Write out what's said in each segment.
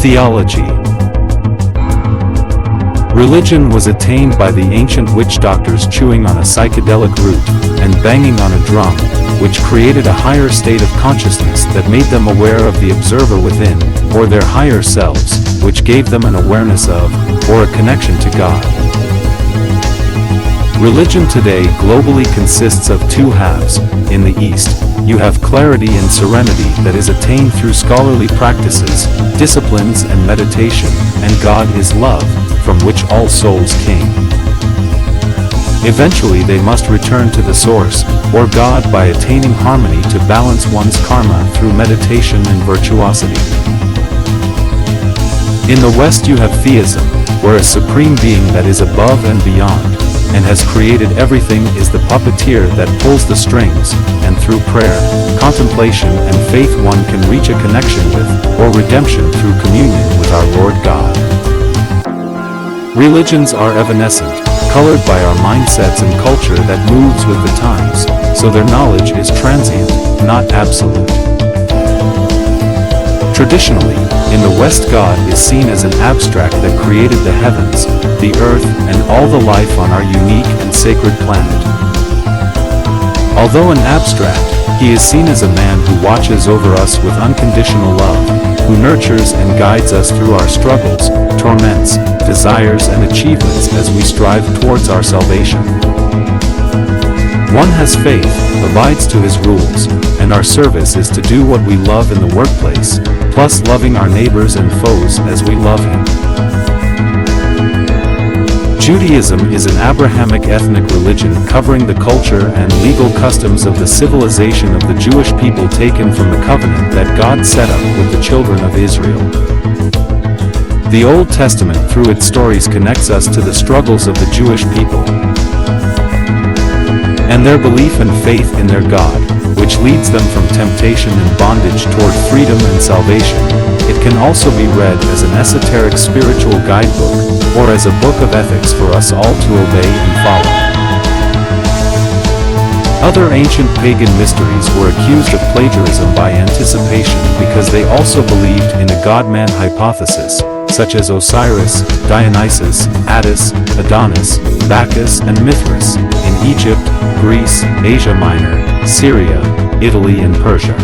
Theology. Religion was attained by the ancient witch doctors chewing on a psychedelic root and banging on a drum, which created a higher state of consciousness that made them aware of the observer within, or their higher selves, which gave them an awareness of, or a connection to God. Religion today globally consists of two halves. In the East, you have clarity and serenity that is attained through scholarly practices, disciplines and meditation, and God is love, from which all souls came. Eventually they must return to the source, or God, by attaining harmony to balance one's karma through meditation and virtuosity. In the West you have theism, where a supreme being that is above and beyond, and has created everything is the puppeteer that pulls the strings, and through prayer, contemplation and faith one can reach a connection with, or redemption through communion with our Lord God. Religions are evanescent, colored by our mindsets and culture that moves with the times, so their knowledge is transient, not absolute. Traditionally, in the West, God is seen as an abstract that created the heavens, the earth, and all the life on our unique and sacred planet. Although an abstract, he is seen as a man who watches over us with unconditional love, who nurtures and guides us through our struggles, torments, desires and achievements as we strive towards our salvation. One has faith, abides to his rules, and our service is to do what we love in the workplace, plus loving our neighbors and foes as we love him. Judaism is an Abrahamic ethnic religion covering the culture and legal customs of the civilization of the Jewish people taken from the covenant that God set up with the children of Israel. The Old Testament through its stories connects us to the struggles of the Jewish people and their belief and faith in their God, which leads them from temptation and bondage toward freedom and salvation. It can also be read as an esoteric spiritual guidebook, or as a book of ethics for us all to obey and follow. Other ancient pagan mysteries were accused of plagiarism by anticipation because they also believed in a God-man hypothesis, such as Osiris, Dionysus, Attis, Adonis, Bacchus and Mithras, in Egypt, Greece, Asia Minor, Syria, Italy and Persia.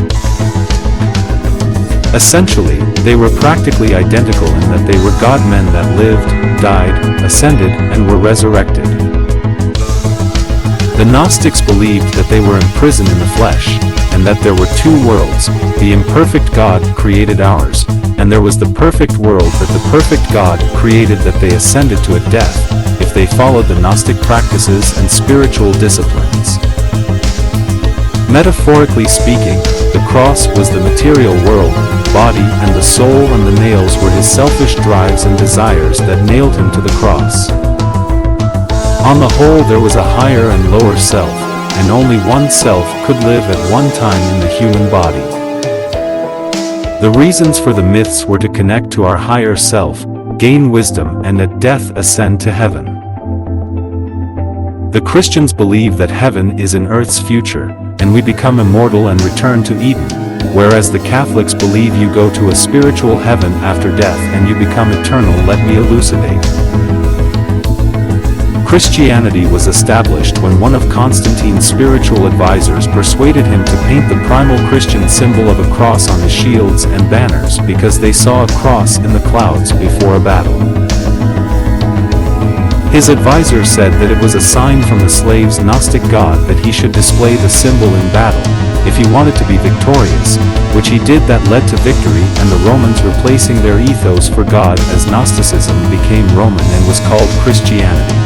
Essentially, they were practically identical in that they were God-men that lived, died, ascended, and were resurrected. The Gnostics believed that they were imprisoned in the flesh, and that there were two worlds. The imperfect God created ours, and there was the perfect world that the perfect God created that they ascended to at death, if they followed the Gnostic practices and spiritual disciplines. Metaphorically speaking, the cross was the material world, body, and the soul, and the nails were his selfish drives and desires that nailed him to the cross. On the whole, there was a higher and lower self, and only one self could live at one time in the human body. The reasons for the myths were to connect to our higher self, gain wisdom, and at death ascend to heaven. The Christians believe that heaven is in Earth's future, and we become immortal and return to Eden, whereas the Catholics believe you go to a spiritual heaven after death and you become eternal. Let me elucidate. Christianity was established when one of Constantine's spiritual advisors persuaded him to paint the primal Christian symbol of a cross on the shields and banners because they saw a cross in the clouds before a battle. His advisor said that it was a sign from the slave's Gnostic god that he should display the symbol in battle, if he wanted to be victorious, which he did. That led to victory, and the Romans replacing their ethos for God as Gnosticism became Roman and was called Christianity.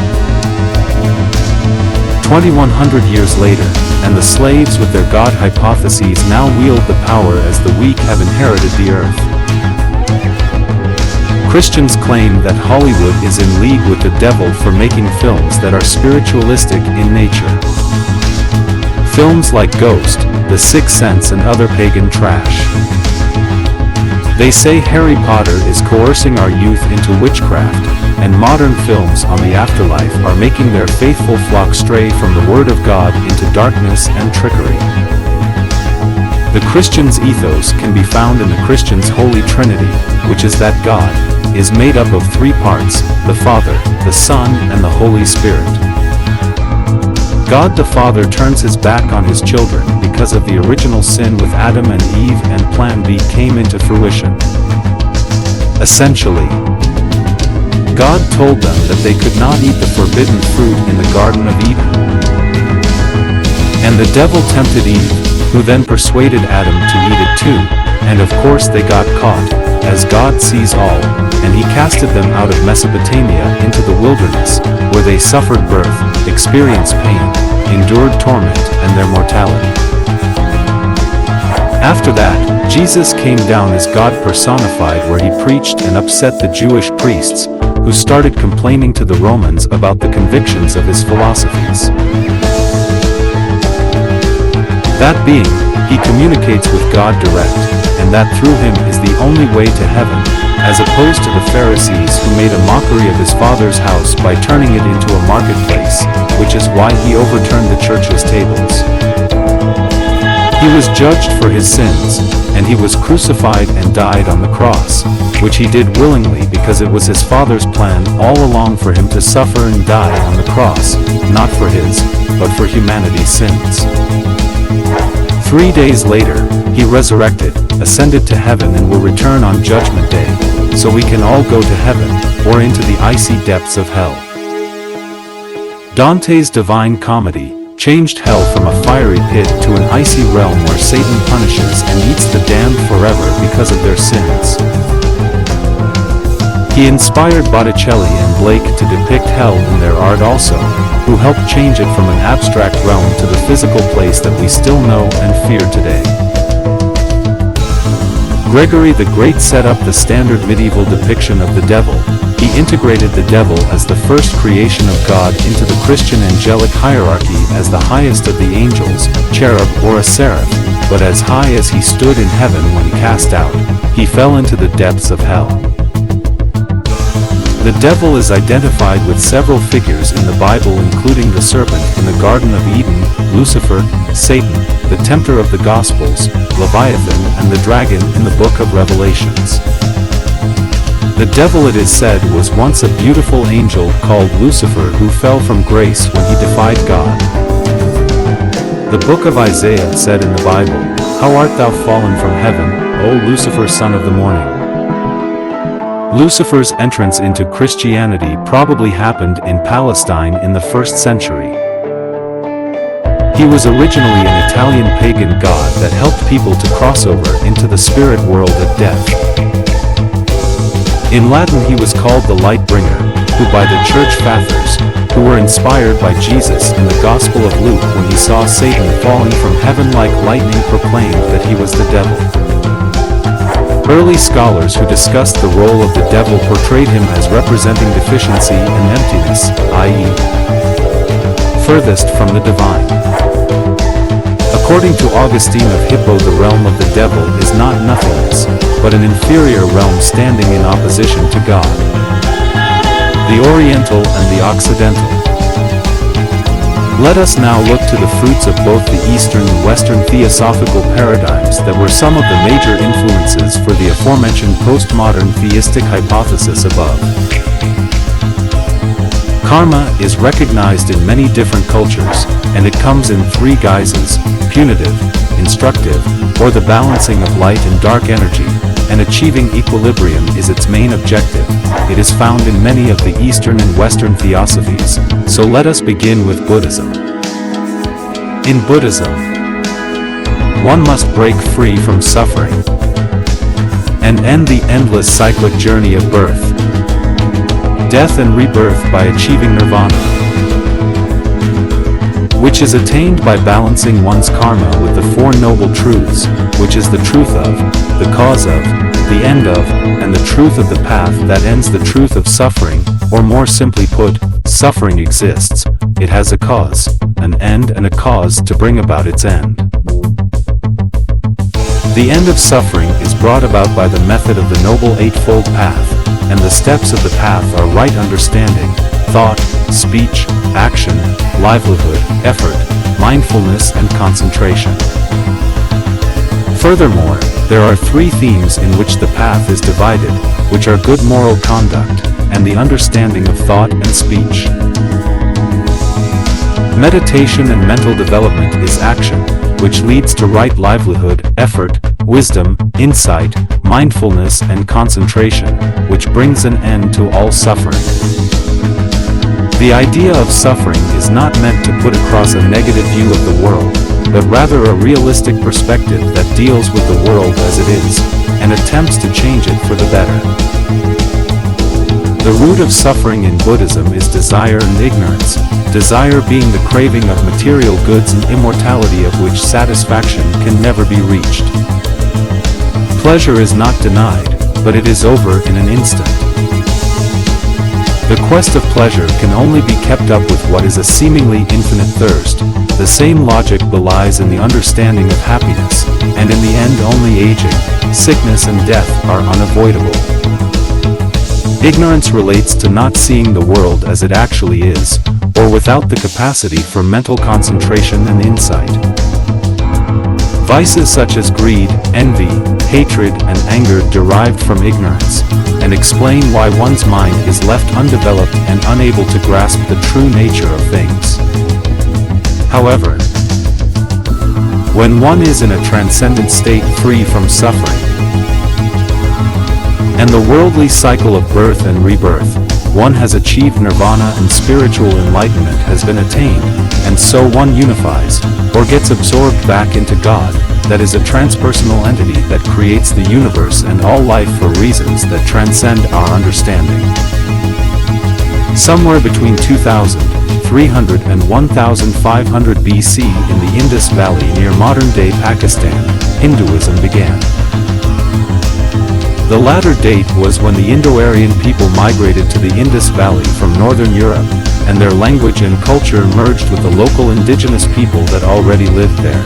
2100 years later, and the slaves with their God hypotheses now wield the power as the weak have inherited the earth. Christians claim that Hollywood is in league with the devil for making films that are spiritualistic in nature. Films like Ghost, The Sixth Sense and other pagan trash. They say Harry Potter is coercing our youth into witchcraft, and modern films on the afterlife are making their faithful flock stray from the Word of God into darkness and trickery. The Christian's ethos can be found in the Christian's Holy Trinity, which is that God is made up of three parts: the Father, the Son, and the Holy Spirit. God the Father turns his back on his children because of the original sin with Adam and Eve, and Plan B came into fruition. Essentially, God told them that they could not eat the forbidden fruit in the Garden of Eden. And the devil tempted Eve, who then persuaded Adam to eat it too, and of course they got caught, as God sees all, and he casted them out of Mesopotamia into the wilderness, where they suffered birth, experienced pain, endured torment, and their mortality. After that, Jesus came down as God personified, where he preached and upset the Jewish priests, who started complaining to the Romans about the convictions of his philosophies. That being, he communicates with God direct, and that through him is the only way to heaven, as opposed to the Pharisees who made a mockery of his Father's house by turning it into a marketplace, which is why he overturned the church's tables. He was judged for his sins, and he was crucified and died on the cross, which he did willingly because it was his Father's plan all along for him to suffer and die on the cross, not for his, but for humanity's sins. 3 days later, he resurrected, ascended to heaven, and will return on Judgment Day, so we can all go to heaven, or into the icy depths of hell. Dante's Divine Comedy changed hell from a fiery pit to an icy realm where Satan punishes and eats the damned forever because of their sins. He inspired Botticelli and Blake to depict hell in their art also, who helped change it from an abstract realm to the physical place that we still know and fear today. Gregory the Great set up the standard medieval depiction of the devil. He integrated the devil as the first creation of God into the Christian angelic hierarchy as the highest of the angels, cherub or a seraph, but as high as he stood in heaven when cast out, he fell into the depths of hell. The devil is identified with several figures in the Bible, including the serpent in the Garden of Eden, Lucifer, Satan, the tempter of the Gospels, Leviathan, and the dragon in the book of Revelations. The devil, it is said, was once a beautiful angel called Lucifer who fell from grace when he defied God. The book of Isaiah said in the Bible, "How art thou fallen from heaven, O Lucifer, son of the morning?" Lucifer's entrance into Christianity probably happened in Palestine in the 1st century. He was originally an Italian pagan god that helped people to cross over into the spirit world at death. In Latin he was called the Light Bringer, who by the church fathers, who were inspired by Jesus in the Gospel of Luke when he saw Satan falling from heaven like lightning, proclaimed that he was the devil. Early scholars who discussed the role of the devil portrayed him as representing deficiency and emptiness, i.e., furthest from the divine. According to Augustine of Hippo, the realm of the devil is not nothingness, but an inferior realm standing in opposition to God. The Oriental and the Occidental. Let us now look to the fruits of both the Eastern and Western theosophical paradigms that were some of the major influences for the aforementioned postmodern theistic hypothesis above. Karma is recognized in many different cultures, and it comes in 3 guises: punitive, instructive, or the balancing of light and dark energy, and achieving equilibrium is its main objective. It is found in many of the Eastern and Western theosophies, so let us begin with Buddhism. In Buddhism, one must break free from suffering and end the endless cyclic journey of birth, death and rebirth by achieving nirvana, which is attained by balancing one's karma with the 4 noble truths, which is the truth of, the cause of, the end of, and the truth of the path that ends the truth of suffering, or more simply put, suffering exists, it has a cause, an end and a cause to bring about its end. The end of suffering is brought about by the method of the Noble Eightfold Path, and the steps of the path are right understanding, thought, speech, action, livelihood, effort, mindfulness and concentration. Furthermore, there are three themes in which the path is divided, which are good moral conduct, and the understanding of thought and speech. Meditation and mental development is action, which leads to right livelihood, effort, wisdom, insight, mindfulness and concentration, which brings an end to all suffering. The idea of suffering is not meant to put across a negative view of the world, but rather a realistic perspective that deals with the world as it is, and attempts to change it for the better. The root of suffering in Buddhism is desire and ignorance, desire being the craving of material goods and immortality of which satisfaction can never be reached. Pleasure is not denied, but it is over in an instant. The quest of pleasure can only be kept up with what is a seemingly infinite thirst. The same logic belies in the understanding of happiness, and in the end only aging, sickness and death are unavoidable. Ignorance relates to not seeing the world as it actually is, or without the capacity for mental concentration and insight. Vices such as greed, envy, hatred and anger derived from ignorance, and explain why one's mind is left undeveloped and unable to grasp the true nature of things. However, when one is in a transcendent state free from suffering, and the worldly cycle of birth and rebirth, one has achieved nirvana and spiritual enlightenment has been attained, and so one unifies, or gets absorbed back into God, that is a transpersonal entity that creates the universe and all life for reasons that transcend our understanding. Somewhere between 2300 and 1500 BC in the Indus Valley near modern-day Pakistan, Hinduism began. The latter date was when the Indo-Aryan people migrated to the Indus Valley from northern Europe, and their language and culture merged with the local indigenous people that already lived there.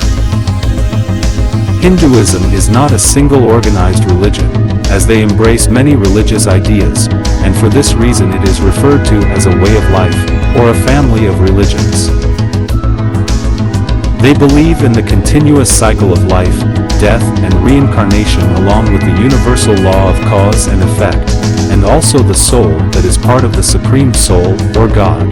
Hinduism is not a single organized religion, as they embrace many religious ideas, and for this reason it is referred to as a way of life, or a family of religions. They believe in the continuous cycle of life, death and reincarnation along with the universal law of cause and effect, and also the soul that is part of the Supreme Soul, or God.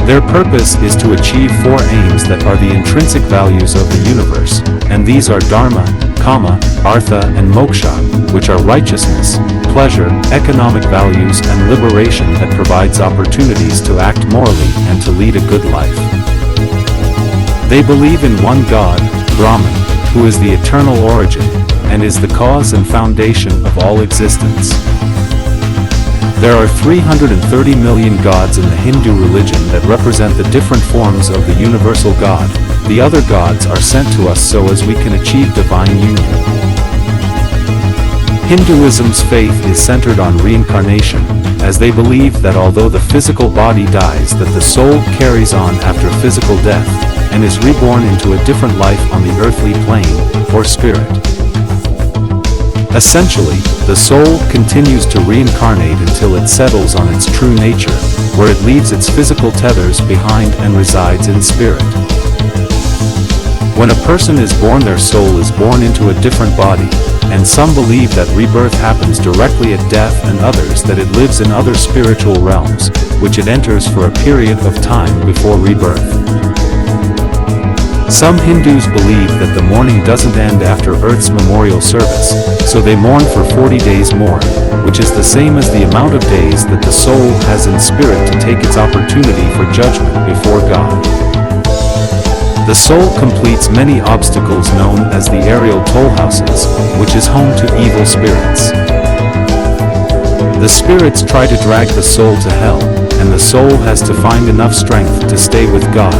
Their purpose is to achieve four aims that are the intrinsic values of the universe, and these are Dharma, Kama, Artha and Moksha, which are righteousness, pleasure, economic values and liberation that provides opportunities to act morally and to lead a good life. They believe in one God, Brahman, who is the eternal origin, and is the cause and foundation of all existence. There are 330 million gods in the Hindu religion that represent the different forms of the universal God. The other gods are sent to us so as we can achieve divine union. Hinduism's faith is centered on reincarnation, as they believe that although the physical body dies, that the soul carries on after physical death, and is reborn into a different life on the earthly plane, or spirit. Essentially, the soul continues to reincarnate until it settles on its true nature, where it leaves its physical tethers behind and resides in spirit. When a person is born, their soul is born into a different body, and some believe that rebirth happens directly at death and others that it lives in other spiritual realms, which it enters for a period of time before rebirth. Some Hindus believe that the mourning doesn't end after Earth's memorial service, so they mourn for 40 days more, which is the same as the amount of days that the soul has in spirit to take its opportunity for judgment before God. The soul completes many obstacles known as the aerial toll houses, which is home to evil spirits. The spirits try to drag the soul to hell, and the soul has to find enough strength to stay with God,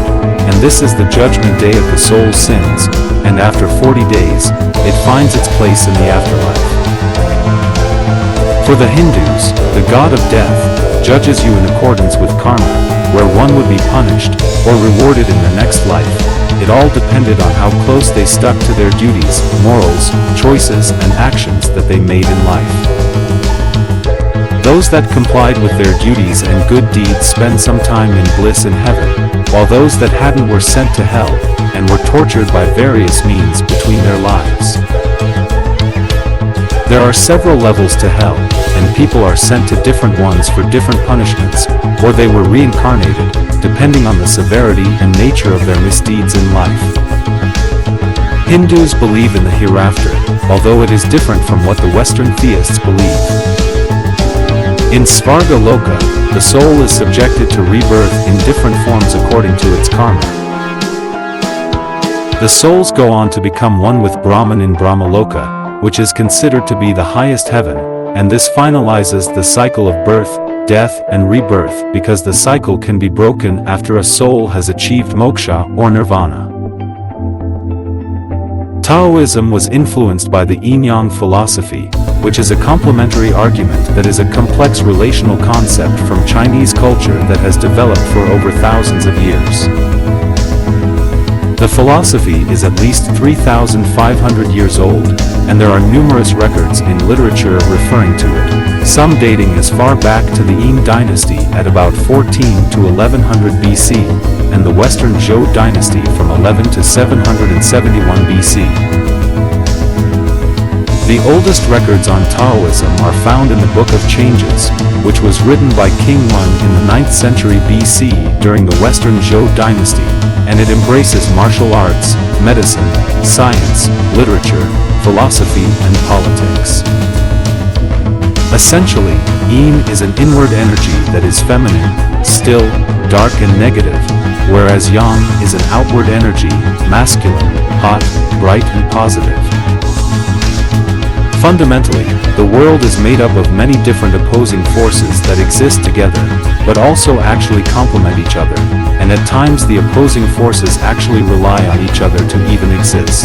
and this is the judgment day of the soul's sins, and after 40 days, it finds its place in the afterlife. For the Hindus, the god of death judges you in accordance with karma, where one would be punished or rewarded in the next life. It all depended on how close they stuck to their duties, morals, choices, and actions that they made in life. Those that complied with their duties and good deeds spend some time in bliss in heaven, while those that hadn't were sent to hell, and were tortured by various means between their lives. There are several levels to hell, and people are sent to different ones for different punishments, or they were reincarnated, depending on the severity and nature of their misdeeds in life. Hindus believe in the hereafter, although it is different from what the Western theists believe. In Svarga Loka, the soul is subjected to rebirth in different forms according to its karma. The souls go on to become one with Brahman in Brahmaloka, which is considered to be the highest heaven, and this finalizes the cycle of birth, death and rebirth because the cycle can be broken after a soul has achieved moksha or nirvana. Taoism was influenced by the yin-yang philosophy, which is a complementary argument that is a complex relational concept from Chinese culture that has developed for over thousands of years. The philosophy is at least 3,500 years old, and there are numerous records in literature referring to it, some dating as far back to the Yin dynasty at about 14 to 1100 BC, and the Western Zhou dynasty from 11 to 771 BC. The oldest records on Taoism are found in the Book of Changes, which was written by King Lun in the 9th century BC during the Western Zhou dynasty, and it embraces martial arts, medicine, science, literature, philosophy, and politics. Essentially, Yin is an inward energy that is feminine, still, dark and negative, whereas Yang is an outward energy, masculine, hot, bright and positive. Fundamentally, the world is made up of many different opposing forces that exist together, but also actually complement each other, and at times the opposing forces actually rely on each other to even exist.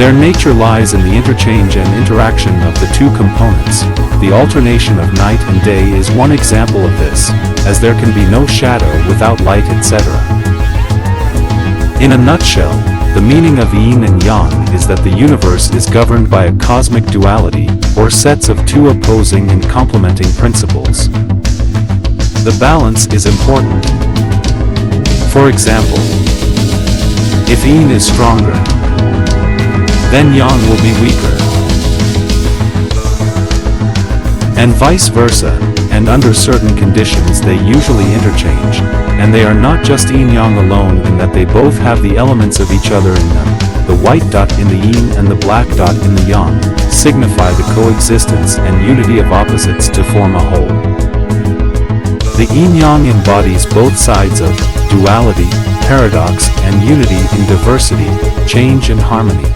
Their nature lies in the interchange and interaction of the two components. The alternation of night and day is one example of this, as there can be no shadow without light, etc. In a nutshell, the meaning of yin and yang is that the universe is governed by a cosmic duality, or sets of two opposing and complementing principles. The balance is important. For example, if yin is stronger, then yang will be weaker. And vice versa, and under certain conditions they usually interchange, and they are not just yin-yang alone in that they both have the elements of each other in them. The white dot in the yin and the black dot in the yang signify the coexistence and unity of opposites to form a whole. The yin-yang embodies both sides of duality, paradox, and unity in diversity, change and harmony.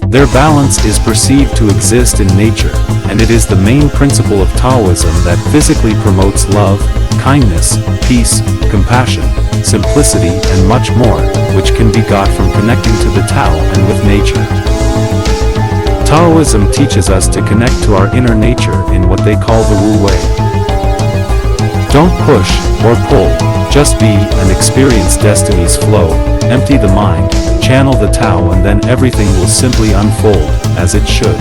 Their balance is perceived to exist in nature, and it is the main principle of Taoism that physically promotes love, kindness, peace, compassion, simplicity and much more, which can be got from connecting to the Tao and with nature. Taoism teaches us to connect to our inner nature in what they call the Wu Wei. Don't push or pull, just be and experience destiny's flow, empty the mind, channel the Tao, and then everything will simply unfold, as it should.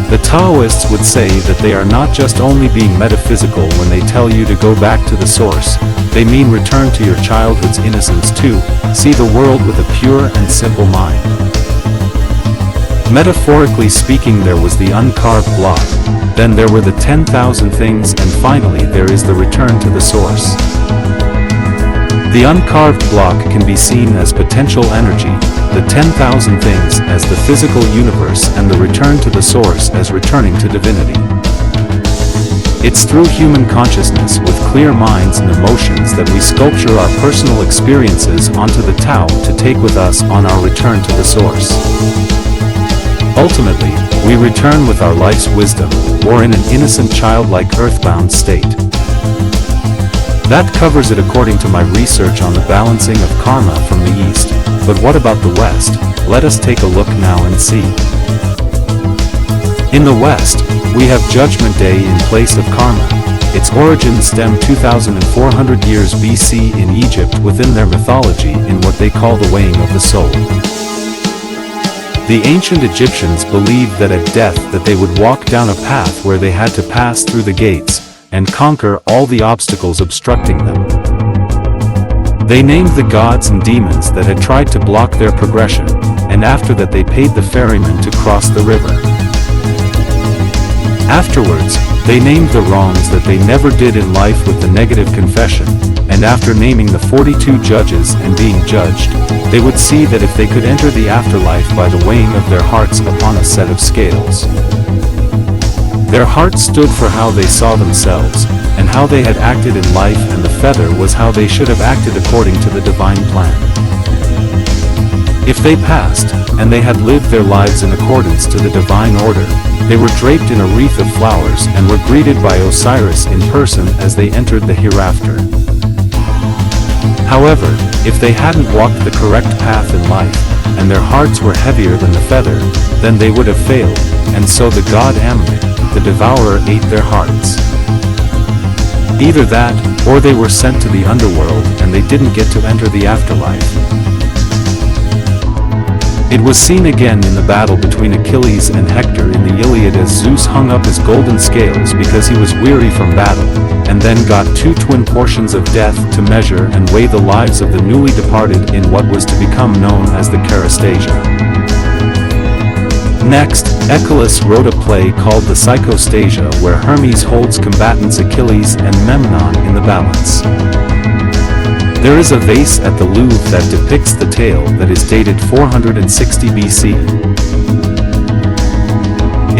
The Taoists would say that they are not just only being metaphysical when they tell you to go back to the source, they mean return to your childhood's innocence too, see the world with a pure and simple mind. Metaphorically speaking, there was the uncarved block, then there were the 10,000 things, and finally there is the return to the source. The uncarved block can be seen as potential energy, the 10,000 things as the physical universe, and the return to the source as returning to divinity. It's through human consciousness with clear minds and emotions that we sculpture our personal experiences onto the Tao to take with us on our return to the source. Ultimately, we return with our life's wisdom, or in an innocent childlike earthbound state. That covers it according to my research on the balancing of karma from the East, but what about the West? Let us take a look now and see. In the West, we have Judgment Day in place of karma. Its origins stem 2,400 years BC in Egypt within their mythology in what they call the weighing of the soul. The ancient Egyptians believed that at death that they would walk down a path where they had to pass through the gates, and conquer all the obstacles obstructing them. They named the gods and demons that had tried to block their progression, and after that they paid the ferryman to cross the river. Afterwards, they named the wrongs that they never did in life with the negative confession, and after naming the 42 judges and being judged, they would see that if they could enter the afterlife by the weighing of their hearts upon a set of scales. Their hearts stood for how they saw themselves, and how they had acted in life, and the feather was how they should have acted according to the divine plan. If they passed, and they had lived their lives in accordance to the divine order, they were draped in a wreath of flowers and were greeted by Osiris in person as they entered the hereafter. However, if they hadn't walked the correct path in life, and their hearts were heavier than the feather, then they would have failed, and so the god Ammon, the devourer, ate their hearts. Either that, or they were sent to the underworld and they didn't get to enter the afterlife. It was seen again in the battle between Achilles and Hector in the Iliad as Zeus hung up his golden scales because he was weary from battle, and then got 2 twin portions of death to measure and weigh the lives of the newly departed in what was to become known as the Charastasia. Next, Aeschylus wrote a play called the Psychostasia where Hermes holds combatants Achilles and Memnon in the balance. There is a vase at the Louvre that depicts the tale that is dated 460 BC.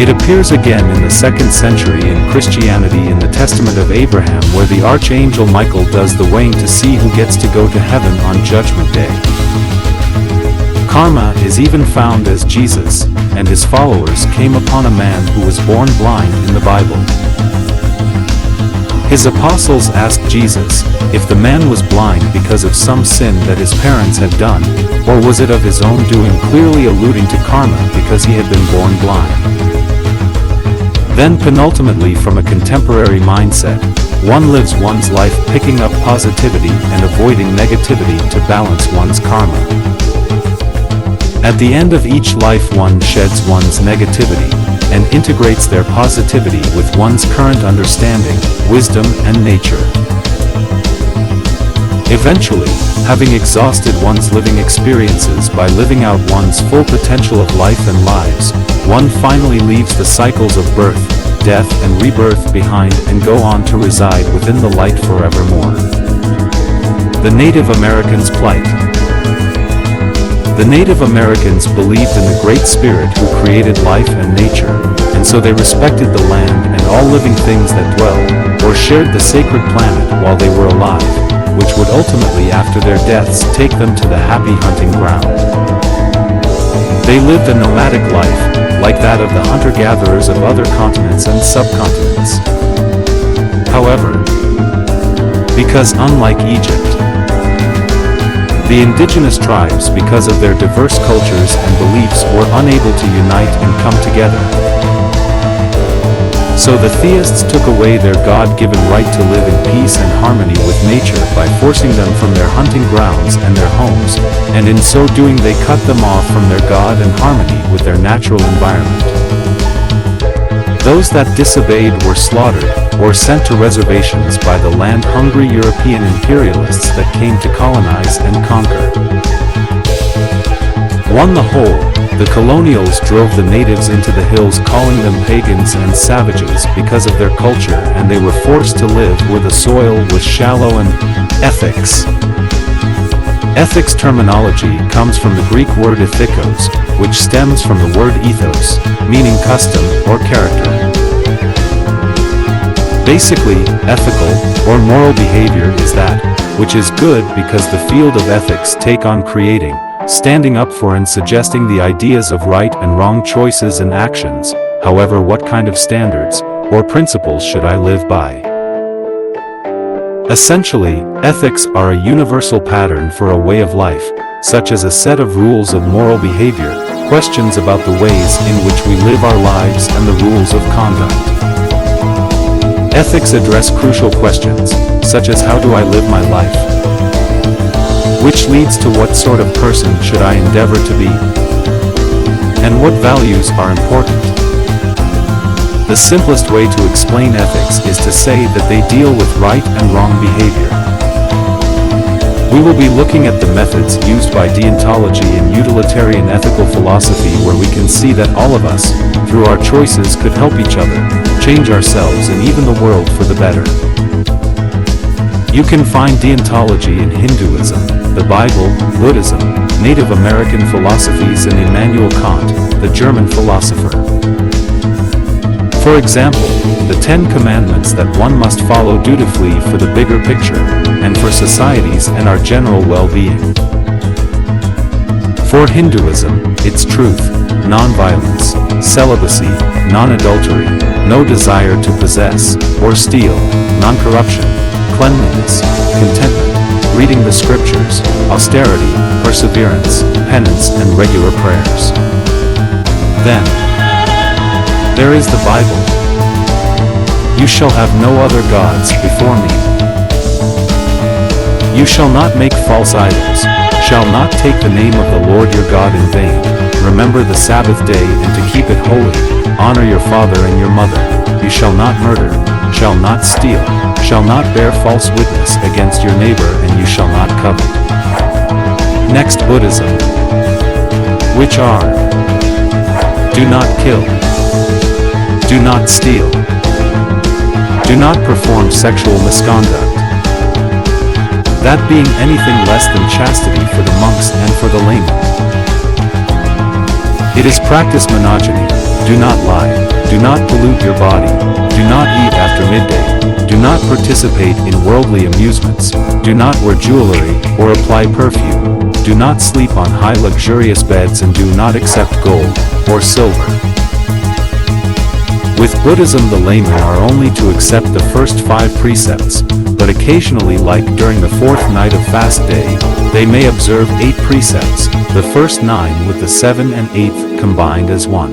It appears again in the 2nd century in Christianity in the Testament of Abraham where the Archangel Michael does the weighing to see who gets to go to heaven on Judgment Day. Karma is even found as Jesus and his followers came upon a man who was born blind in the Bible. His apostles asked Jesus if the man was blind because of some sin that his parents had done, or was it of his own doing, clearly alluding to karma because he had been born blind. Then penultimately, from a contemporary mindset, one lives one's life picking up positivity and avoiding negativity to balance one's karma. At the end of each life one sheds one's negativity, and integrates their positivity with one's current understanding, wisdom and nature. Eventually, having exhausted one's living experiences by living out one's full potential of life and lives, one finally leaves the cycles of birth, death and rebirth behind and go on to reside within the light forevermore. The Native Americans' plight. The Native Americans believed in the Great Spirit who created life and nature, and so they respected the land and all living things that dwelled, or shared the sacred planet while they were alive, which would ultimately after their deaths take them to the happy hunting ground. They lived a nomadic life, like that of the hunter-gatherers of other continents and subcontinents. However, because unlike Egypt, the indigenous tribes, because of their diverse cultures and beliefs, were unable to unite and come together. So the theists took away their God-given right to live in peace and harmony with nature by forcing them from their hunting grounds and their homes, and in so doing they cut them off from their God and harmony with their natural environment. Those that disobeyed were slaughtered, or sent to reservations by the land-hungry European imperialists that came to colonize and conquer. On the whole, the colonials drove the natives into the hills, calling them pagans and savages because of their culture, and they were forced to live where the soil was shallow and ethics. Ethics terminology comes from the Greek word ethikos, which stems from the word ethos, meaning custom or character. Basically, ethical or moral behavior is that which is good because the field of ethics take on creating, standing up for and suggesting the ideas of right and wrong choices and actions. However, what kind of standards or principles should I live by? Essentially, ethics are a universal pattern for a way of life, such as a set of rules of moral behavior, questions about the ways in which we live our lives and the rules of conduct. Ethics address crucial questions, such as how do I live my life? Which leads to what sort of person should I endeavor to be? And what values are important? The simplest way to explain ethics is to say that they deal with right and wrong behavior. We will be looking at the methods used by deontology and utilitarian ethical philosophy, where we can see that all of us, through our choices, could help each other, change ourselves and even the world for the better. You can find deontology in Hinduism, the Bible, Buddhism, Native American philosophies, and Immanuel Kant, the German philosopher. For example, the 10 commandments that one must follow dutifully for the bigger picture, and for societies and our general well-being. For Hinduism, it's truth, non-violence, celibacy, non-adultery, no desire to possess or steal, non-corruption, cleanliness, contentment, reading the scriptures, austerity, perseverance, penance, and regular prayers. Then, there is the Bible. You shall have no other gods before me. You shall not make false idols, shall not take the name of the Lord your God in vain, remember the Sabbath day and to keep it holy, honor your father and your mother, you shall not murder, shall not steal, shall not bear false witness against your neighbor, and you shall not covet. Next, Buddhism, which are: do not kill, do not steal, do not perform sexual misconduct, that being anything less than chastity for the monks and for the laymen. It is practice monogamy, do not lie, do not pollute your body, do not eat after midday, do not participate in worldly amusements, do not wear jewelry or apply perfume, do not sleep on high luxurious beds, and do not accept gold or silver. With Buddhism, the laymen are only to accept the first 5 precepts, but occasionally, like during the 4th night of fast day, they may observe 8 precepts, the first 9 with the 7th and 8th combined as one.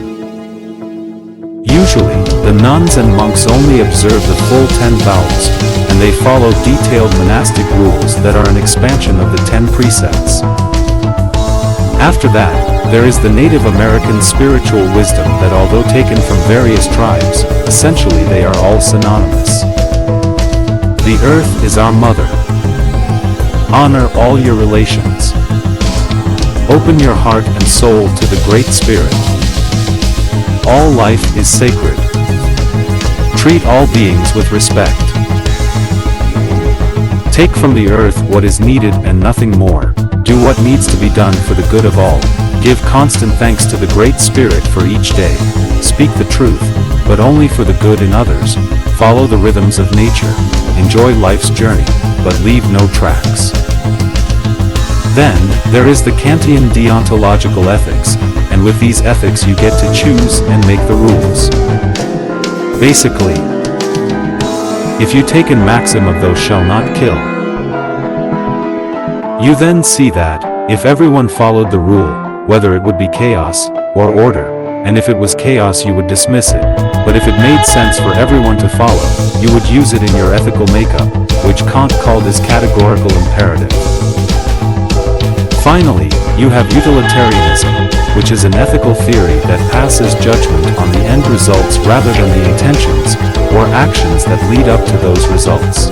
Usually, the nuns and monks only observe the full 10 vows, and they follow detailed monastic rules that are an expansion of the 10 precepts. After that, there is the Native American spiritual wisdom that, although taken from various tribes, essentially they are all synonymous. The earth is our mother. Honor all your relations. Open your heart and soul to the Great Spirit. All life is sacred. Treat all beings with respect. Take from the earth what is needed and nothing more. Do what needs to be done for the good of all. Give constant thanks to the Great Spirit for each day. Speak the truth, but only for the good in others. Follow the rhythms of nature. Enjoy life's journey, but leave no tracks. Then, there is the Kantian deontological ethics, and with these ethics you get to choose and make the rules. Basically, if you take in maxim of thou shalt not kill, you then see that, if everyone followed the rule, whether it would be chaos or order, and if it was chaos you would dismiss it, but if it made sense for everyone to follow, you would use it in your ethical makeup, which Kant called his categorical imperative. Finally, you have utilitarianism, which is an ethical theory that passes judgment on the end results rather than the intentions or actions that lead up to those results.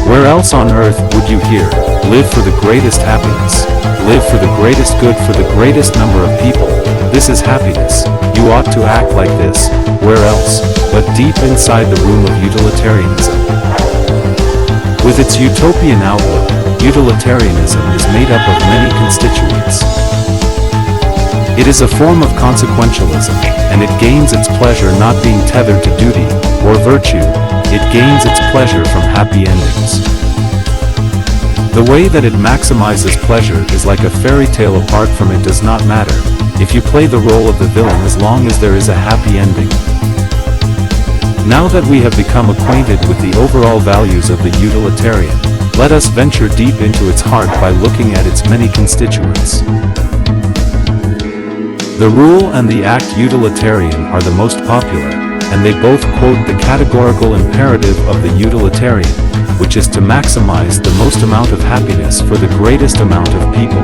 Where else on earth would you hear, live for the greatest happiness, live for the greatest good for the greatest number of people, this is happiness, you ought to act like this, where else, but deep inside the room of utilitarianism. With its utopian outlook, utilitarianism is made up of many constituents. It is a form of consequentialism, and it gains its pleasure not being tethered to duty or virtue. It gains its pleasure from happy endings. The way that it maximizes pleasure is like a fairy tale. Apart from it does not matter if you play the role of the villain, as long as there is a happy ending. Now that we have become acquainted with the overall values of the utilitarian, let us venture deep into its heart by looking at its many constituents. The rule and the act utilitarian are the most popular, and they both quote the categorical imperative of the utilitarian, which is to maximize the most amount of happiness for the greatest amount of people.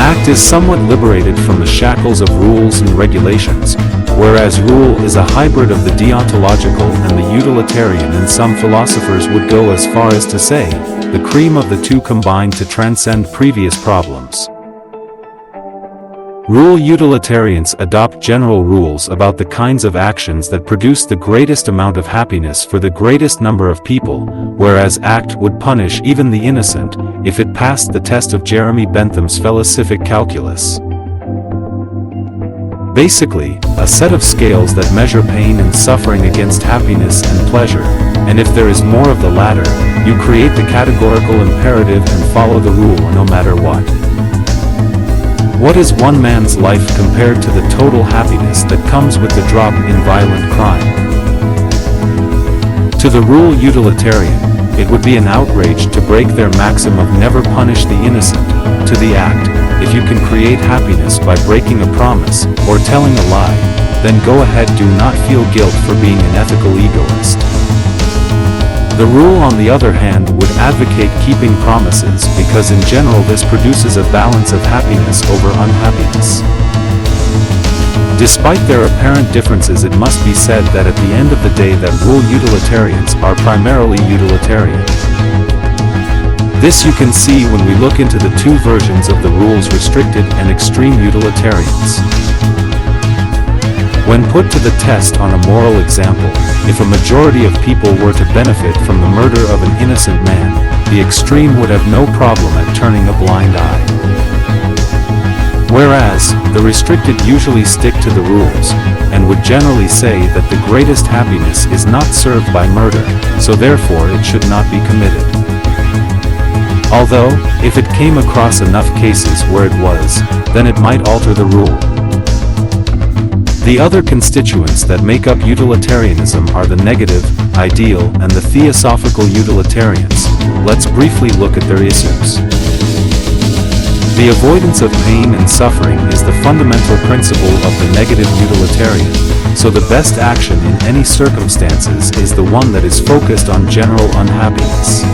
Act is somewhat liberated from the shackles of rules and regulations, whereas rule is a hybrid of the deontological and the utilitarian, and some philosophers would go as far as to say, the cream of the two combined to transcend previous problems. Rule utilitarians adopt general rules about the kinds of actions that produce the greatest amount of happiness for the greatest number of people, whereas act would punish even the innocent, if it passed the test of Jeremy Bentham's felicific calculus. Basically, a set of scales that measure pain and suffering against happiness and pleasure, and if there is more of the latter, you create the categorical imperative and follow the rule no matter what. What is one man's life compared to the total happiness that comes with the drop in violent crime? To the rule utilitarian, it would be an outrage to break their maxim of never punish the innocent. To the act, if you can create happiness by breaking a promise, or telling a lie, then go ahead, do not feel guilt for being an ethical egoist. The rule, on the other hand, would advocate keeping promises because in general this produces a balance of happiness over unhappiness. Despite their apparent differences, it must be said that at the end of the day that rule utilitarians are primarily utilitarian. This you can see when we look into the two versions of the rules, restricted and extreme utilitarians. When put to the test on a moral example, if a majority of people were to benefit from the murder of an innocent man, the extreme would have no problem at turning a blind eye. Whereas, the restricted usually stick to the rules, and would generally say that the greatest happiness is not served by murder, so therefore it should not be committed. Although, if it came across enough cases where it was, then it might alter the rule. The other constituents that make up utilitarianism are the negative, ideal, and the theosophical utilitarians. Let's briefly look at their issues. The avoidance of pain and suffering is the fundamental principle of the negative utilitarian, so the best action in any circumstances is the one that is focused on general unhappiness.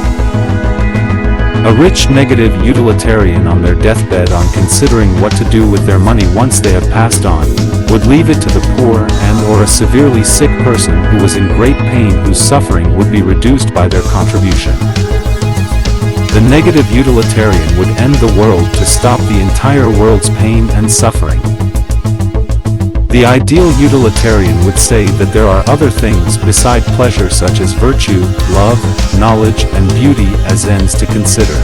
A rich negative utilitarian on their deathbed, on considering what to do with their money once they have passed on, would leave it to the poor and or a severely sick person who was in great pain, whose suffering would be reduced by their contribution. The negative utilitarian would end the world to stop the entire world's pain and suffering. The ideal utilitarian would say that there are other things beside pleasure, such as virtue, love, knowledge, and beauty, as ends to consider.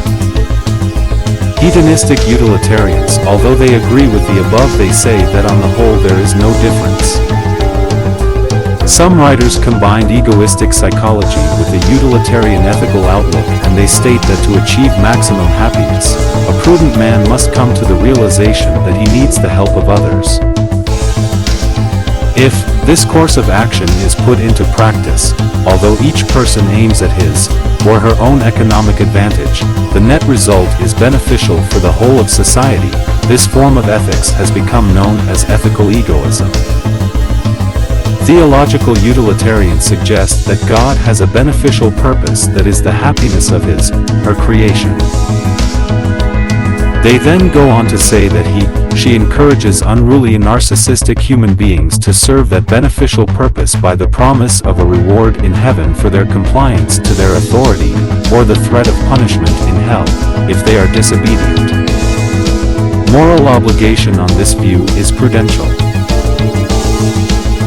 Hedonistic utilitarians, although they agree with the above, they say that on the whole there is no difference. Some writers combined egoistic psychology with a utilitarian ethical outlook, and they state that to achieve maximum happiness, a prudent man must come to the realization that he needs the help of others. If this course of action is put into practice, although each person aims at his or her own economic advantage, the net result is beneficial for the whole of society. This form of ethics has become known as ethical egoism. Theological utilitarians suggest that God has a beneficial purpose that is the happiness of his, her creation. They then go on to say that she encourages unruly and narcissistic human beings to serve that beneficial purpose by the promise of a reward in heaven for their compliance to their authority, or the threat of punishment in hell, if they are disobedient. Moral obligation on this view is prudential.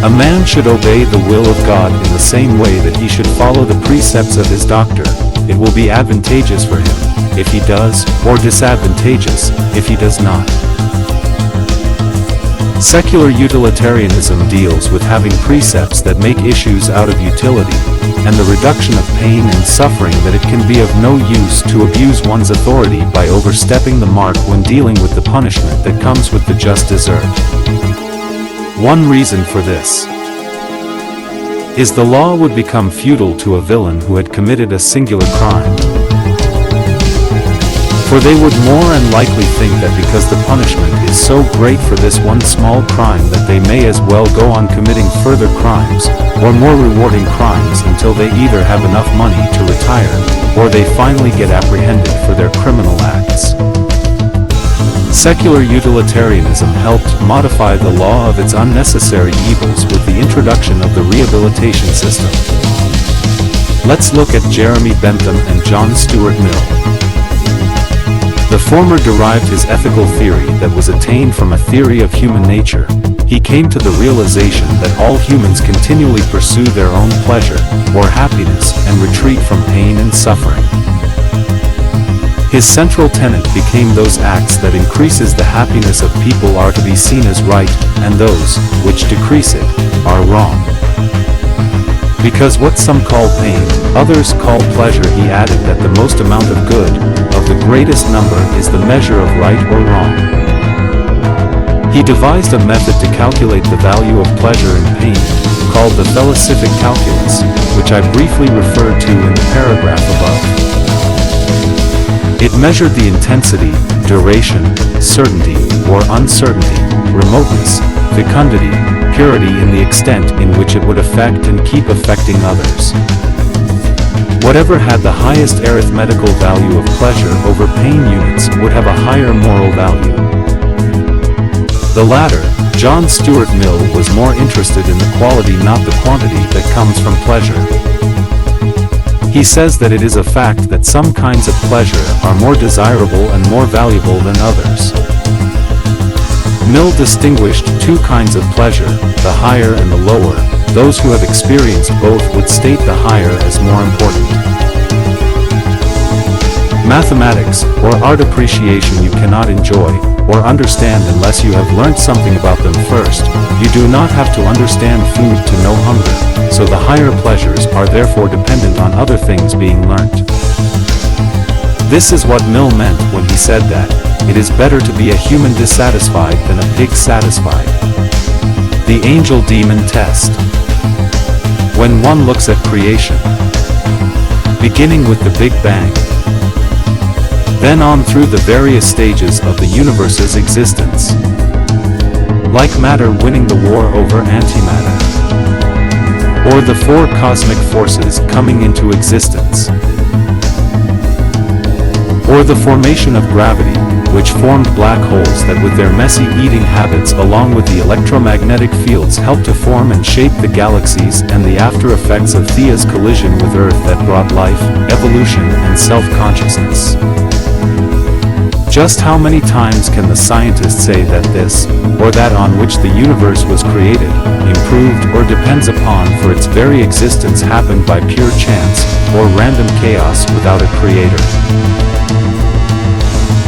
A man should obey the will of God in the same way that he should follow the precepts of his doctor. It will be advantageous for him if he does, or disadvantageous if he does not. Secular utilitarianism deals with having precepts that make issues out of utility, and the reduction of pain and suffering, that it can be of no use to abuse one's authority by overstepping the mark when dealing with the punishment that comes with the just desert. One reason for this is the law would become feudal to a villain who had committed a singular crime. For they would more and likely think that because the punishment is so great for this one small crime, that they may as well go on committing further crimes, or more rewarding crimes, until they either have enough money to retire, or they finally get apprehended for their criminal acts. Secular utilitarianism helped modify the law of its unnecessary evils with the introduction of the rehabilitation system. Let's look at Jeremy Bentham and John Stuart Mill. The former derived his ethical theory that was attained from a theory of human nature. He came to the realization that all humans continually pursue their own pleasure, or happiness, and retreat from pain and suffering. His central tenet became those acts that increases the happiness of people are to be seen as right, and those, which decrease it, are wrong. Because what some call pain, others call pleasure, he added that the most amount of good, of the greatest number, is the measure of right or wrong. He devised a method to calculate the value of pleasure and pain, called the theosophic calculus, which I briefly referred to in the paragraph above. It measured the intensity, duration, certainty, or uncertainty, remoteness, fecundity, purity in the extent in which it would affect and keep affecting others. Whatever had the highest arithmetical value of pleasure over pain units would have a higher moral value. The latter, John Stuart Mill, was more interested in the quality, not the quantity, that comes from pleasure. He says that it is a fact that some kinds of pleasure are more desirable and more valuable than others. Mill distinguished two kinds of pleasure, the higher and the lower. Those who have experienced both would state the higher as more important. Mathematics, or art appreciation, you cannot enjoy or understand unless you have learnt something about them first. You do not have to understand food to know hunger, so the higher pleasures are therefore dependent on other things being learnt. This is what Mill meant when he said that, it is better to be a human dissatisfied than a pig satisfied. The angel-demon test. When one looks at creation, beginning with the Big Bang, then on through the various stages of the universe's existence, like matter winning the war over antimatter, or the four cosmic forces coming into existence, or the formation of gravity, which formed black holes that with their messy eating habits along with the electromagnetic fields helped to form and shape the galaxies, and the after effects of Thea's collision with Earth that brought life, evolution, and self-consciousness. Just how many times can the scientist say that this, or that on which the universe was created, improved, or depends upon for its very existence happened by pure chance, or random chaos without a creator?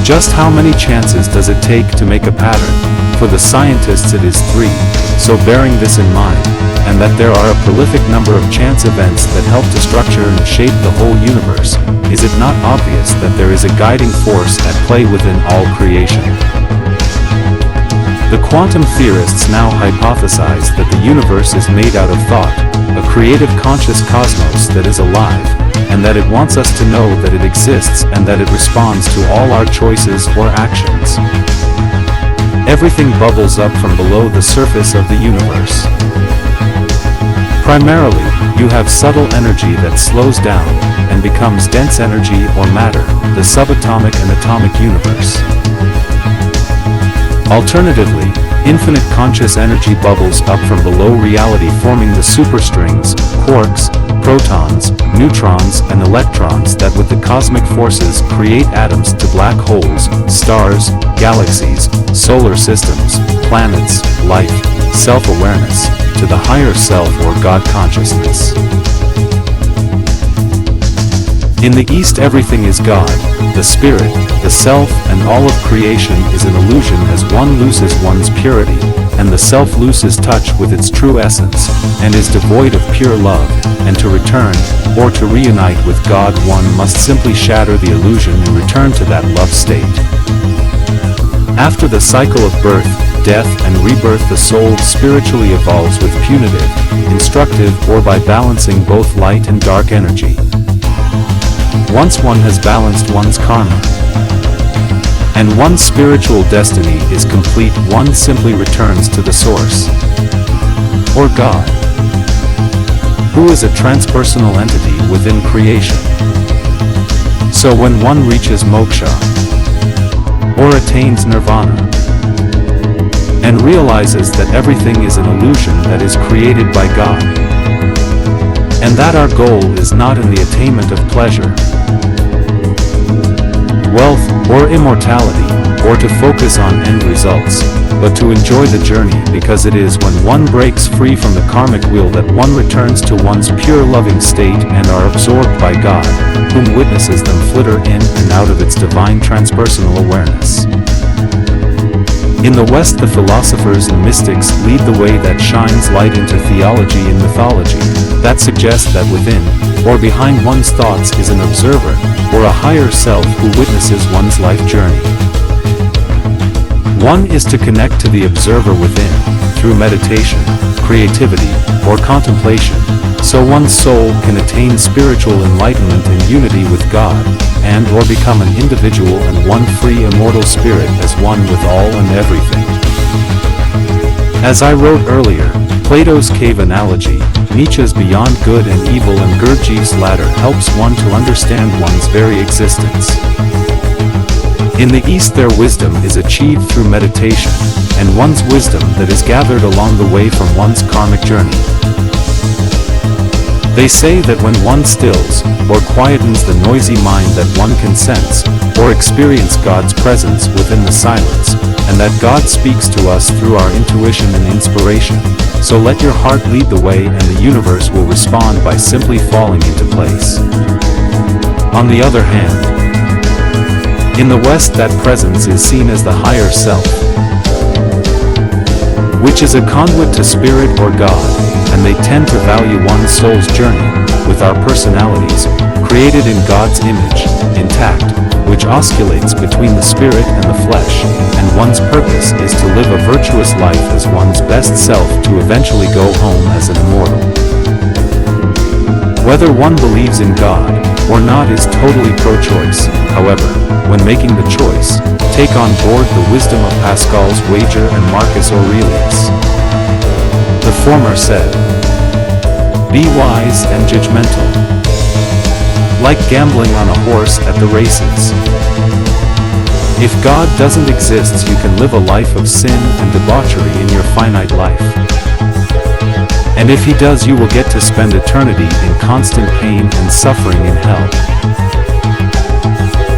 Just how many chances does it take to make a pattern? For the scientists it is 3, so bearing this in mind, and that there are a prolific number of chance events that help to structure and shape the whole universe, is it not obvious that there is a guiding force at play within all creation? The quantum theorists now hypothesize that the universe is made out of thought, a creative conscious cosmos that is alive, and that it wants us to know that it exists and that it responds to all our choices or actions. Everything bubbles up from below the surface of the universe. Primarily, you have subtle energy that slows down and becomes dense energy or matter, the subatomic and atomic universe. Alternatively, infinite conscious energy bubbles up from below reality, forming the superstrings, quarks, protons, neutrons, and electrons that with the cosmic forces create atoms to black holes, stars, galaxies, solar systems, planets, life, self-awareness, to the higher self or God consciousness. In the East everything is God, the Spirit, the Self, and all of creation is an illusion as one loses one's purity, and the Self loses touch with its true essence, and is devoid of pure love, and to return, or to reunite with God one must simply shatter the illusion and return to that love state. After the cycle of birth, death, and rebirth the soul spiritually evolves with punitive, instructive, or by balancing both light and dark energy. Once one has balanced one's karma, and one's spiritual destiny is complete, one simply returns to the source, or God, who is a transpersonal entity within creation. So when one reaches moksha, or attains nirvana, and realizes that everything is an illusion that is created by God, and that our goal is not in the attainment of pleasure, wealth, or immortality, or to focus on end results, but to enjoy the journey, because it is when one breaks free from the karmic wheel that one returns to one's pure loving state and are absorbed by God, whom witnesses them flitter in and out of its divine transpersonal awareness. In the West, the philosophers and mystics lead the way that shines light into theology and mythology, that suggests that within, or behind one's thoughts is an observer, or a higher self who witnesses one's life journey. One is to connect to the observer within, through meditation, creativity, or contemplation, so one's soul can attain spiritual enlightenment and unity with God, and or become an individual and one free immortal spirit as one with all and everything. As I wrote earlier, Plato's cave analogy, Nietzsche's beyond good and evil, and Gurdjieff's ladder helps one to understand one's very existence. In the East, their wisdom is achieved through meditation, and one's wisdom that is gathered along the way from one's karmic journey. They say that when one stills, or quietens the noisy mind, that one can sense, or experience God's presence within the silence, and that God speaks to us through our intuition and inspiration. So let your heart lead the way, and the universe will respond by simply falling into place. On the other hand, in the West, that presence is seen as the higher self, which is a conduit to spirit or God, and they tend to value one's soul's journey, with our personalities, created in God's image, intact, which oscillates between the spirit and the flesh, and one's purpose is to live a virtuous life as one's best self to eventually go home as an immortal. Whether one believes in God or not is totally pro-choice. However, when making the choice, take on board the wisdom of Pascal's wager and Marcus Aurelius. The former said, "Be wise and judgmental, like gambling on a horse at the races." If God doesn't exist, you can live a life of sin and debauchery in your finite life. And if He does, you will get to spend eternity in constant pain and suffering in hell.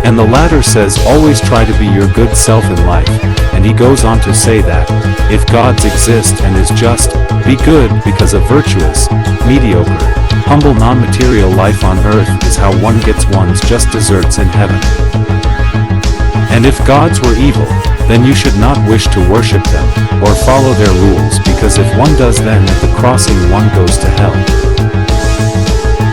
And the latter says, always try to be your good self in life, and he goes on to say that, if gods exist and is just, be good, because a virtuous, mediocre, humble non-material life on earth is how one gets one's just desserts in heaven. And if gods were evil, then you should not wish to worship them, or follow their rules, because if one does, then at the crossing one goes to hell.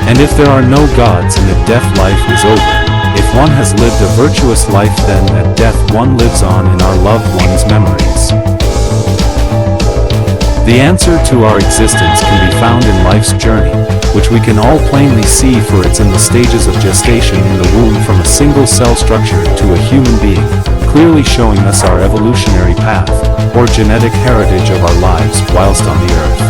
And if there are no gods, and if death life is over, if one has lived a virtuous life, then at death one lives on in our loved ones' memories. The answer to our existence can be found in life's journey, which we can all plainly see, for it's in the stages of gestation in the womb, from a single cell structure to a human being, clearly showing us our evolutionary path, or genetic heritage of our lives whilst on the earth.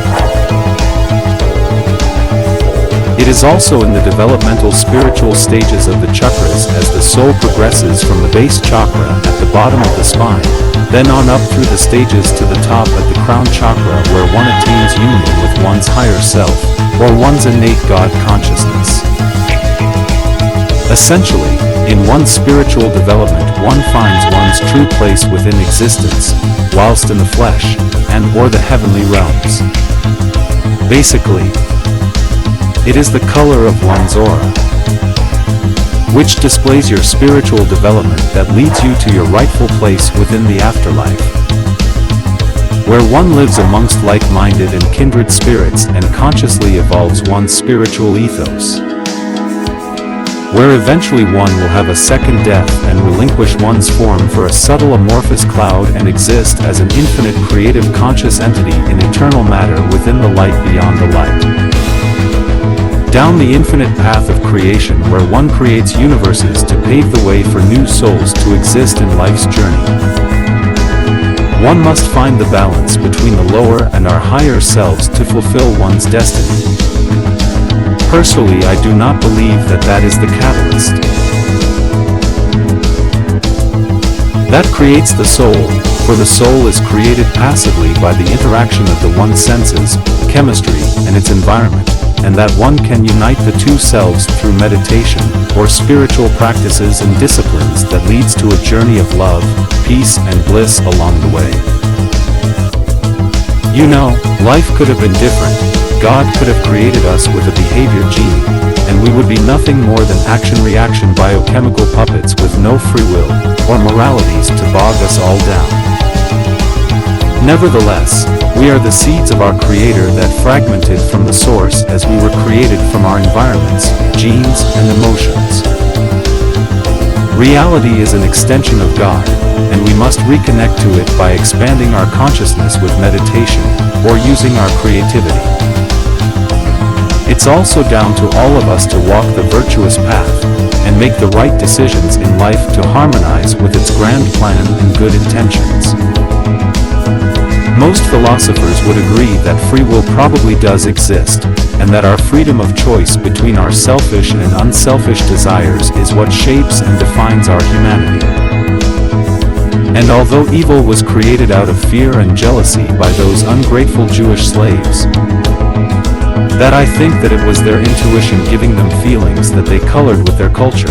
It is also in the developmental spiritual stages of the chakras as the soul progresses from the base chakra at the bottom of the spine, then on up through the stages to the top at the crown chakra, where one attains union with one's higher self, or one's innate God consciousness. Essentially, in one's spiritual development one finds one's true place within existence, whilst in the flesh, and or the heavenly realms. Basically, it is the color of one's aura, which displays your spiritual development, that leads you to your rightful place within the afterlife, where one lives amongst like-minded and kindred spirits and consciously evolves one's spiritual ethos, where eventually one will have a second death and relinquish one's form for a subtle amorphous cloud and exist as an infinite creative conscious entity in eternal matter within the light beyond the light. Down the infinite path of creation, where one creates universes to pave the way for new souls to exist in life's journey. One must find the balance between the lower and our higher selves to fulfill one's destiny. Personally, I do not believe that that is the catalyst. That creates the soul, for the soul is created passively by the interaction of the one's senses, chemistry, and its environment, and that one can unite the two selves through meditation, or spiritual practices and disciplines that leads to a journey of love, peace, and bliss along the way. You know, life could have been different. God could have created us with a behavior gene, and we would be nothing more than action-reaction biochemical puppets with no free will, or moralities to bog us all down. Nevertheless, we are the seeds of our Creator that fragmented from the source as we were created from our environments, genes, and emotions. Reality is an extension of God, and we must reconnect to it by expanding our consciousness with meditation, or using our creativity. It's also down to all of us to walk the virtuous path, and make the right decisions in life to harmonize with its grand plan and good intentions. Most philosophers would agree that free will probably does exist, and that our freedom of choice between our selfish and unselfish desires is what shapes and defines our humanity. And although evil was created out of fear and jealousy by those ungrateful Jewish slaves, that I think that it was their intuition giving them feelings that they colored with their culture.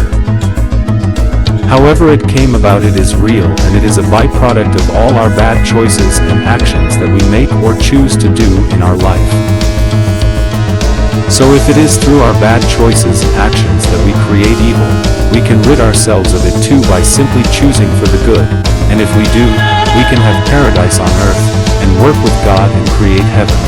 However it came about, it is real, and it is a byproduct of all our bad choices and actions that we make or choose to do in our life. So if it is through our bad choices and actions that we create evil, we can rid ourselves of it too by simply choosing for the good, and if we do, we can have paradise on earth, and work with God and create heaven.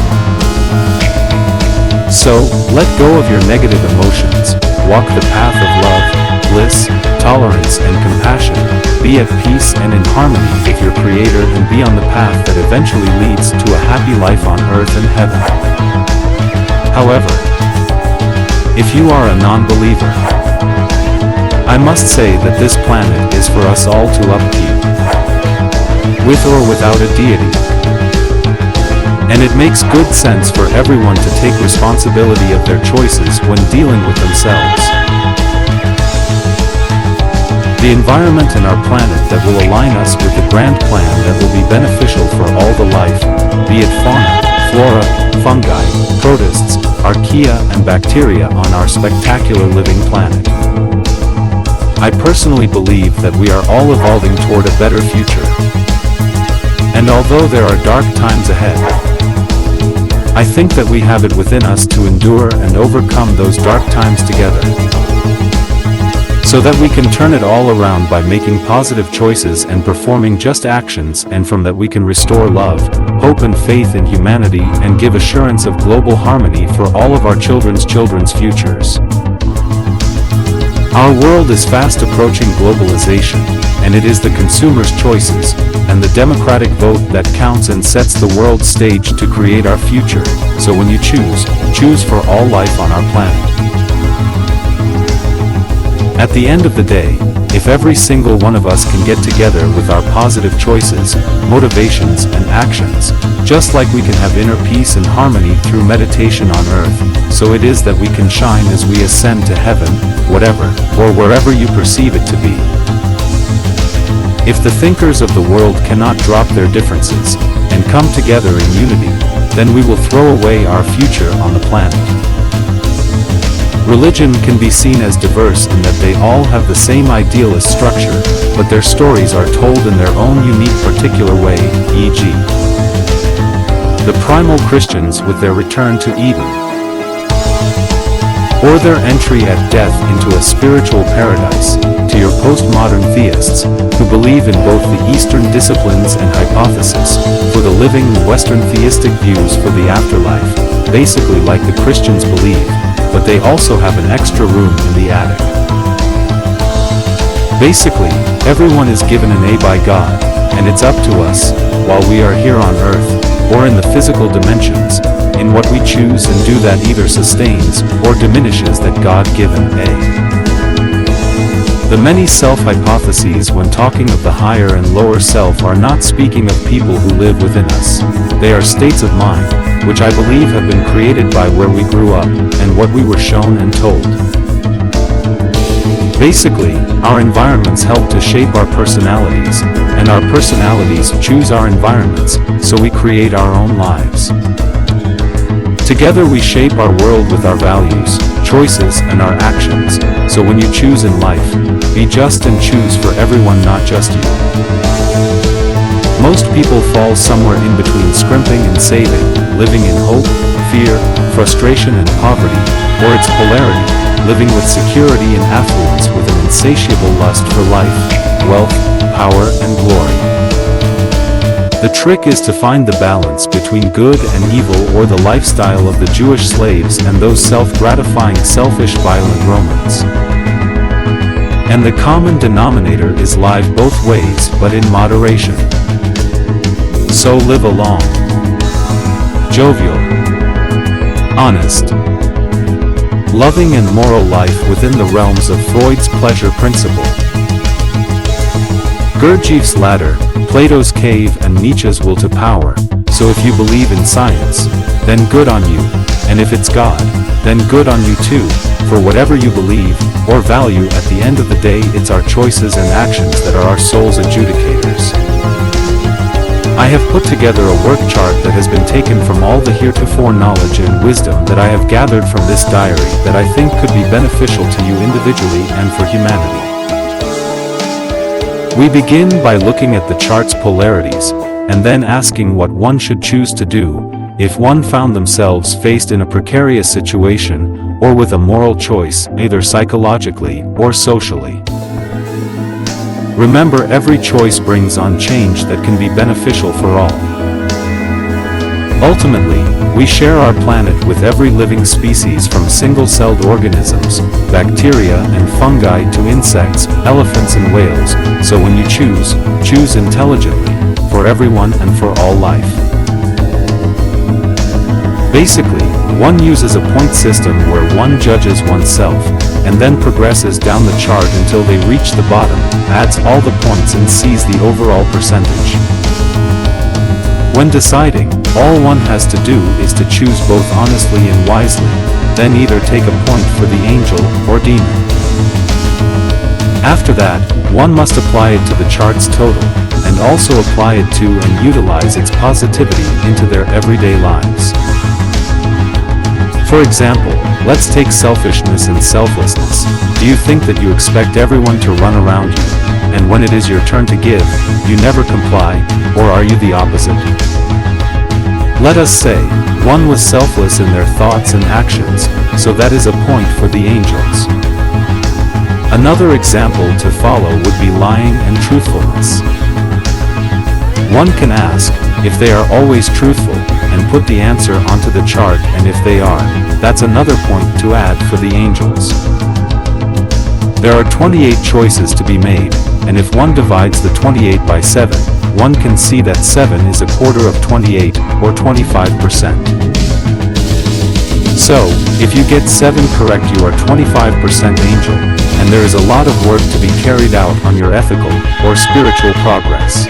So, let go of your negative emotions, walk the path of love, bliss, tolerance, and compassion, be at peace and in harmony with your Creator, and be on the path that eventually leads to a happy life on earth and heaven. However, if you are a non-believer, I must say that this planet is for us all to upkeep, with or without a deity. And it makes good sense for everyone to take responsibility of their choices when dealing with themselves. The environment and our planet that will align us with the grand plan that will be beneficial for all the life, be it fauna, flora, fungi, protists, archaea, and bacteria on our spectacular living planet. I personally believe that we are all evolving toward a better future. And although there are dark times ahead, I think that we have it within us to endure and overcome those dark times together, so that we can turn it all around by making positive choices and performing just actions, and from that we can restore love, hope, and faith in humanity, and give assurance of global harmony for all of our children's futures. Our world is fast approaching globalization, and it is the consumer's choices and the democratic vote that counts and sets the world stage to create our future. So when you choose for all life on our planet. At the end of the day, if every single one of us can get together with our positive choices, motivations, and actions, just like we can have inner peace and harmony through meditation on earth, so it is that we can shine as we ascend to heaven, whatever, or wherever you perceive it to be. If the thinkers of the world cannot drop their differences, and come together in unity, then we will throw away our future on the planet. Religion can be seen as diverse in that they all have the same idealist structure, but their stories are told in their own unique particular way, e.g. the primal Christians with their return to Eden, or their entry at death into a spiritual paradise, to your postmodern theists, who believe in both the Eastern disciplines and hypothesis, for the living Western theistic views for the afterlife, basically like the Christians believe, but they also have an extra room in the attic. Basically, everyone is given an A by God, and it's up to us, while we are here on earth, or in the physical dimensions, in what we choose and do that either sustains or diminishes that God-given A. The many self-hypotheses when talking of the higher and lower self are not speaking of people who live within us. They are states of mind, which I believe have been created by where we grew up, and what we were shown and told. Basically, our environments help to shape our personalities, and our personalities choose our environments, so we create our own lives. Together we shape our world with our values, choices, and our actions, so when you choose in life, be just and choose for everyone, not just you. Most people fall somewhere in between scrimping and saving, living in hope, fear, frustration and poverty, or its polarity, living with security and affluence with an insatiable lust for life, wealth, power and glory. The trick is to find the balance between good and evil, or the lifestyle of the Jewish slaves and those self-gratifying, selfish, violent Romans. And the common denominator is live both ways, but in moderation. So live a long, jovial, honest, loving and moral life within the realms of Freud's pleasure principle, Gurdjieff's ladder, Plato's cave and Nietzsche's will to power. So if you believe in science, then good on you, and if it's God, then good on you too, for whatever you believe or value, at the end of the day it's our choices and actions that are our soul's adjudicators. I have put together a work chart that has been taken from all the heretofore knowledge and wisdom that I have gathered from this diary that I think could be beneficial to you individually and for humanity. We begin by looking at the chart's polarities, and then asking what one should choose to do, if one found themselves faced in a precarious situation, or with a moral choice, either psychologically or socially. Remember, every choice brings on change that can be beneficial for all. Ultimately, we share our planet with every living species, from single-celled organisms, bacteria and fungi to insects, elephants and whales, so when you choose, choose intelligently, for everyone and for all life. Basically, one uses a point system where one judges oneself, and then progresses down the chart until they reach the bottom, adds all the points and sees the overall percentage. When deciding, all one has to do is to choose both honestly and wisely, then either take a point for the angel or demon. After that, one must apply it to the chart's total, and also apply it to and utilize its positivity into their everyday lives. For example, let's take selfishness and selflessness. Do you think that you expect everyone to run around you, and when it is your turn to give, you never comply, or are you the opposite? Let us say, one was selfless in their thoughts and actions, so that is a point for the angels. Another example to follow would be lying and truthfulness. One can ask, if they are always truthful, and put the answer onto the chart, and if they are, that's another point to add for the angels. There are 28 choices to be made, and if one divides the 28 by 7, one can see that 7 is a quarter of 28, or 25%. So, if you get 7 correct, you are 25% angel, and there is a lot of work to be carried out on your ethical or spiritual progress.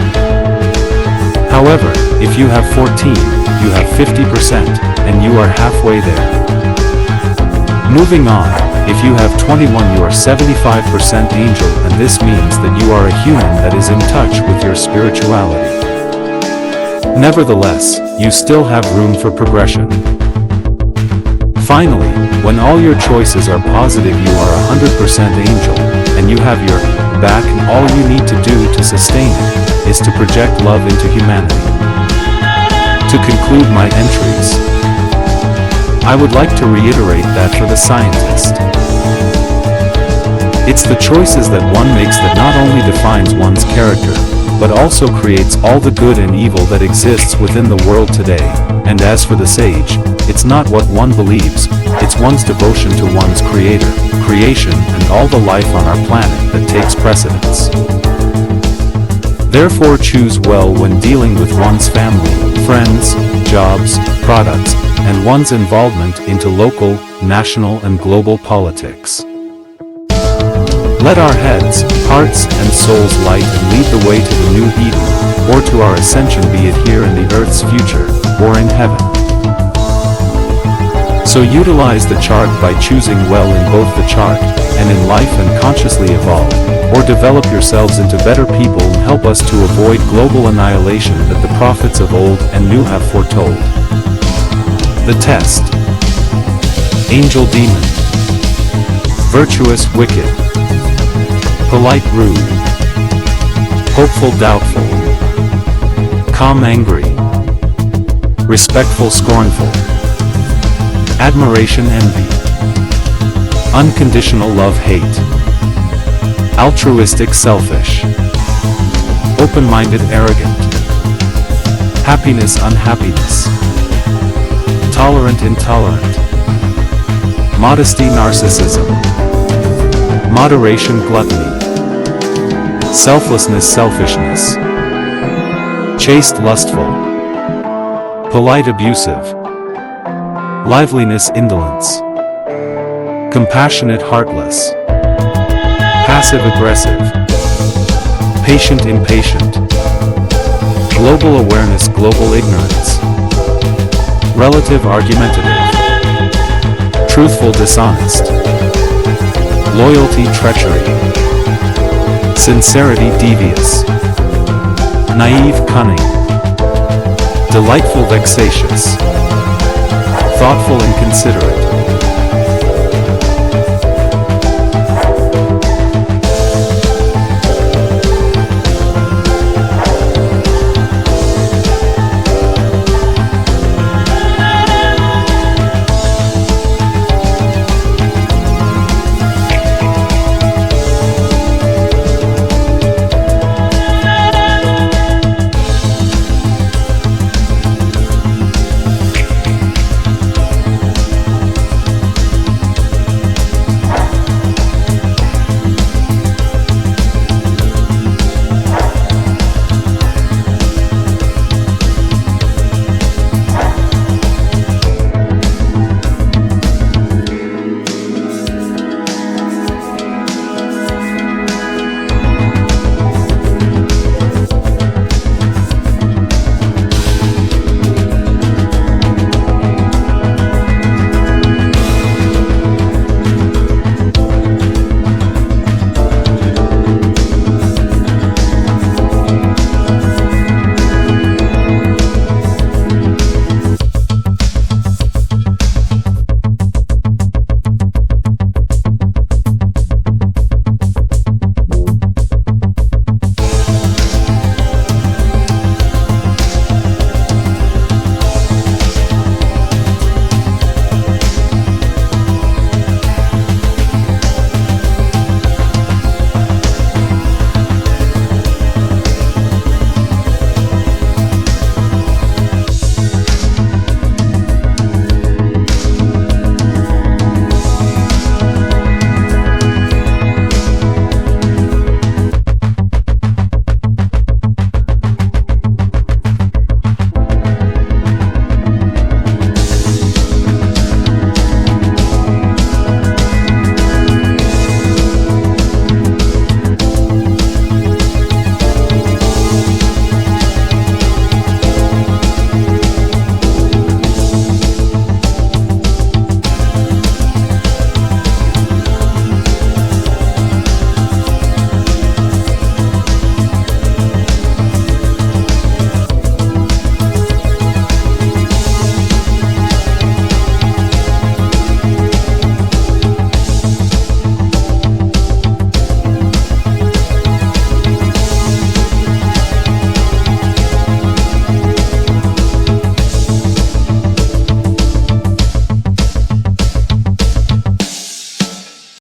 However, if you have 14, you have 50%, and you are halfway there. Moving on, if you have 21, you are 75% angel, and this means that you are a human that is in touch with your spirituality. Nevertheless, you still have room for progression. Finally, when all your choices are positive, you are 100% angel, and you have your back, and all you need to do to sustain it is to project love into humanity. To conclude my entries, I would like to reiterate that for the scientist, it's the choices that one makes that not only defines one's character, but also creates all the good and evil that exists within the world today. And as for the sage, it's not what one believes, it's one's devotion to one's creator, creation, and all the life on our planet that takes precedence. Therefore, choose well when dealing with one's family, friends, jobs, products, and one's involvement into local, national, and global politics. Let our heads, hearts, and souls light and lead the way to the new Eden, or to our ascension, be it here in the earth's future, or in heaven. So utilize the chart by choosing well in both the chart and in life, and consciously evolve or develop yourselves into better people and help us to avoid global annihilation that the prophets of old and new have foretold. The test. Angel demon. Virtuous wicked. Polite rude. Hopeful doubtful. Calm angry. Respectful scornful. Admiration envy. Unconditional love hate. Altruistic selfish. Open-minded arrogant. Happiness unhappiness. Tolerant intolerant. Modesty narcissism. Moderation gluttony. Selflessness selfishness. Chaste lustful. Polite abusive. Liveliness indolence. Compassionate heartless. Passive aggressive. Patient impatient. Global awareness global ignorance. Relative argumentative. Truthful dishonest. Loyalty treachery. Sincerity devious. Naive cunning. Delightful vexatious. Thoughtful inconsiderate.